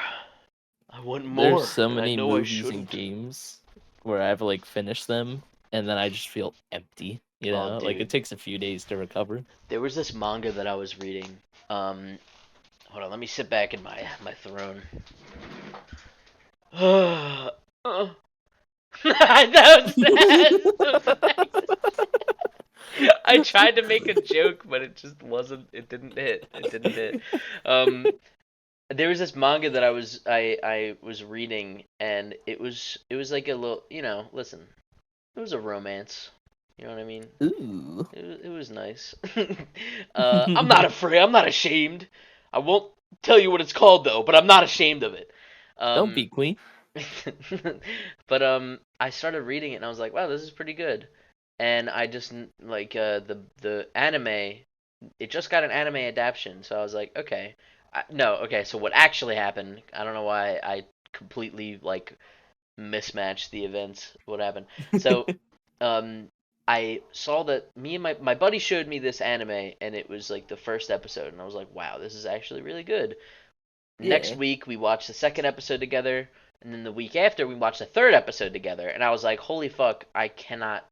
I want There's more, so and I many know I movies and shouldn't. games where I've like finished them and then I just feel empty, you Oh, know? Like dude. it takes a few days to recover. There was this manga that I was reading. Hold on, let me sit back in my throne. That was sad. So sad. I tried to make a joke, but it just wasn't. It didn't hit. It didn't hit. Um, there was this manga that I was reading, and it was like a little, listen, it was a romance. You know what I mean? Ooh. It was nice. I'm not afraid. I'm not ashamed. I won't tell you what it's called though, but I'm not ashamed of it. Don't Um, be queen. but I started reading it and I was like, wow, this is pretty good. And I just like the anime. It just got an anime adaptation, so I was like, okay. No, okay. So what actually happened? I don't know why I completely like mismatched the events. What happened? So um, I saw that me and my buddy showed me this anime, and it was like the first episode, and I was like, wow, this is actually really good. Next Yeah. week we watched the second episode together, and then the week after we watched the third episode together, and I was like, holy fuck, I cannot.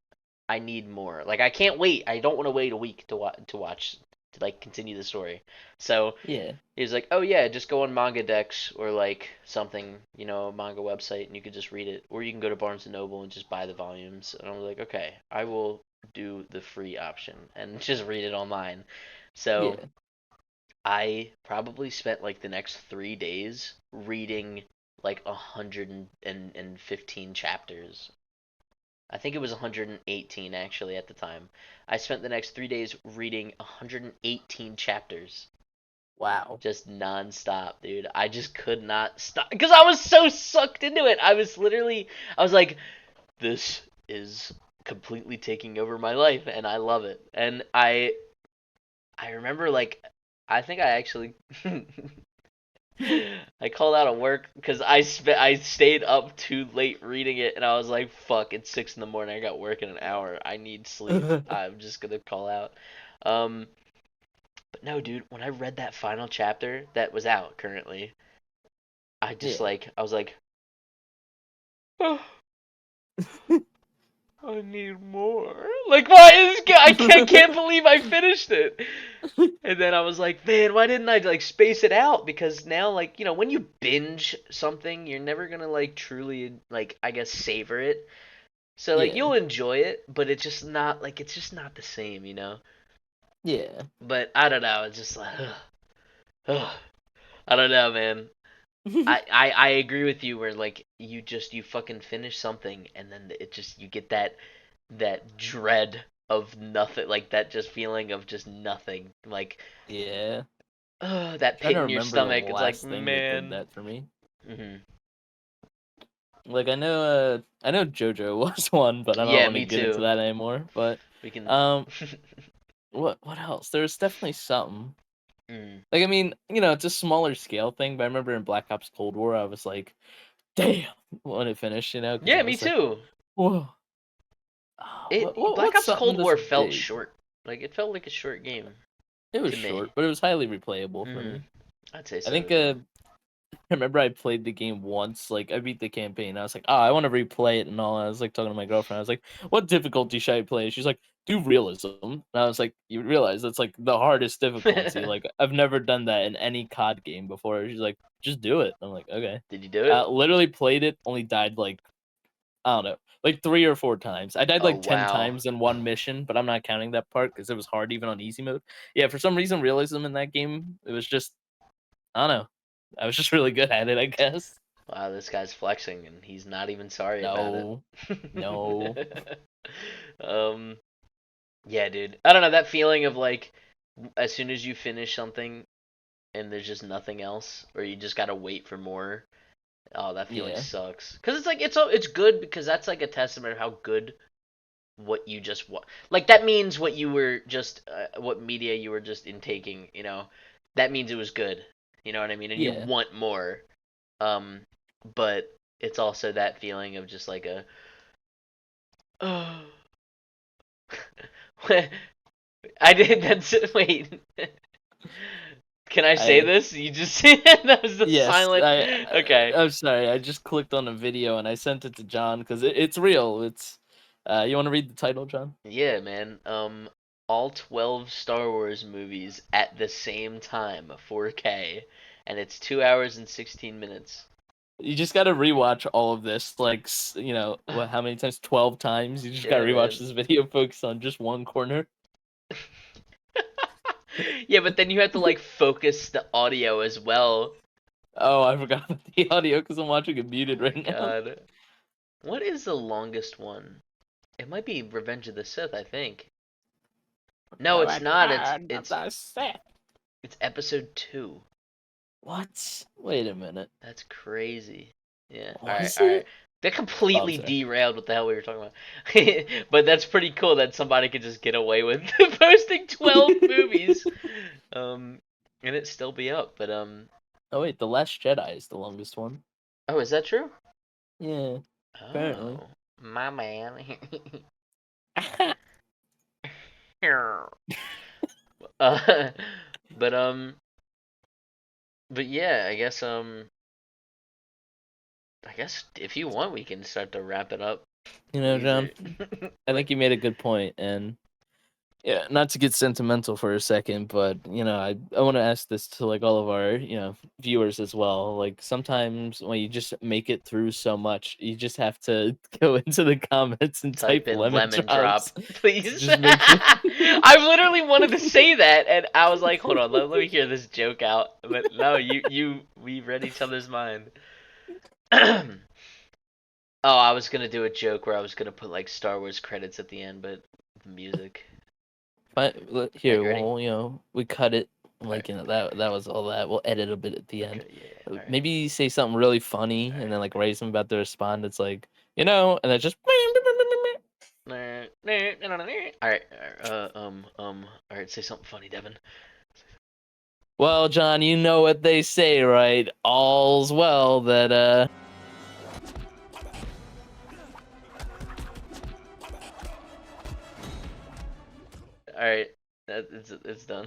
I need more. Like I can't wait. I don't want to wait a week to watch to like continue the story. So Yeah. he was like, "Oh yeah, just go on Manga Dex or like something, a manga website, and you could just read it, or you can go to Barnes and Noble and just buy the volumes." And I was like, "Okay, I will do the free option and just read it online." So Yeah. I probably spent like the next 3 days reading like 115 chapters. I think it was 118 actually at the time. I spent the next 3 days reading 118 chapters Wow. just nonstop, dude. I just could not stop because I was so sucked into it. I was like, this is completely taking over my life, and I love it. And I remember like, I think I actually I called out of work because I stayed up too late reading it, and I was like, fuck, it's 6 in the morning. I got work in an hour. I need sleep. I'm just gonna call out. Um, but no, dude, when I read that final chapter that was out currently, Yeah. I was like, oh, I need more. Like, why is I can't believe I finished it. And then I was like, man, why didn't I like space it out? Because now, like, when you binge something, you're never gonna like truly like I guess savor it. So like Yeah. you'll enjoy it, but it's just not the same. Yeah. But I don't know. It's just like, I don't know, man. I agree with you where like you fucking finish something and then it just you get that dread of nothing, like that just feeling of just nothing, like Yeah. that Trying pit to in your remember the stomach. It's like, last thing that did man. that for me. Hmm. Like I know JoJo was one, but I don't Yeah, want to me get into too. that anymore. But We can. um what else? There's definitely something. Mm. Like I mean, it's a smaller scale thing, but I remember in Black Ops Cold War I was like, damn, when it finished, because Yeah, I me was like, too. whoa. Black What's Ops something Cold this War felt big? short. Like it felt like a short game It was to me. short, but it was highly replayable for Hmm. me. I'd say I so. think Yeah. I remember I played the game once, like I beat the campaign. I was like, oh, I want to replay it and all. I was like talking to my girlfriend. I was like, what difficulty should I play? She's like, do realism. And I was like, you realize that's like the hardest difficulty. Like I've never done that in any COD game before. She's like, just do it. I'm like, okay. Did you do it? Literally played it, only died like I don't know, like 3 or 4 times. I died Oh like 10 wow. times in one mission, but I'm not counting that part because it was hard even on easy mode. Yeah, for some reason, realism in that game, it was just I don't know. I was just really good at it, I guess. Wow, this guy's flexing and he's not even sorry about No, no. it. um, yeah, dude. I don't know that feeling of like as soon as you finish something and there's just nothing else, or you just gotta wait for more. Oh, that feeling Yeah, sucks. Cause it's like it's good because that's like a testament of how good what you just like that means what you were just what media you were just intaking. That means it was good. You know what I mean? And you yeah. want more. Um, but it's also that feeling of just like a oh. I did that's wait. Can I say I this? You just that was the Yes, silent. Okay. I'm sorry. I just clicked on a video and I sent it to John because it's real. It's you want to read the title, John? Yeah, man. All 12 Star Wars movies at the same time, 4K, and it's 2 hours and 16 minutes. You just got to rewatch all of this, like what? How many times? 12 times. You just got to Yeah, rewatch man. this video, focus on just one corner. Yeah, but then you have to like focus the audio as well. Oh, I forgot about the audio because I'm watching it Oh muted my right now. god. What is the longest one? It might be Revenge of the Sith, I think. No, The it's not. It's return of it's the Sith. it's episode 2. What? Wait a minute. That's crazy. Yeah. All right. Was All right. it? That Oh, I'm completely sorry. derailed what the hell we were talking about. But that's pretty cool that somebody could just get away with posting 12 movies, um, and it still be up. But Oh wait, The Last Jedi is the longest one. oh, is that true? Yeah, apparently. Oh, my man. uh, but but yeah, I guess if you want, we can start to wrap it up. These John, are I like think you made a good point, and yeah, not to get sentimental for a second, but I want to ask this to like all of our viewers as well. Like sometimes when you just make it through so much, you just have to go into the comments and type type in lemon lemon drop, drops to please. just make sure. I literally wanted to say that, and I was like, hold on, let me hear this joke out. But no, we read each other's mind. Oh, I was gonna do a joke where I was gonna put like Star Wars credits at the end, but the music. Okay, Here, you ready? well, we cut it. Alright, Like, that was all that. We'll edit a bit at the end. okay, yeah, alright, Maybe say something really funny and then like raise them about to respond. It's like, and then just alright. Alright, alright, say something funny, Devin. well, John, you know what they say, right? All's well that Alright, it's done.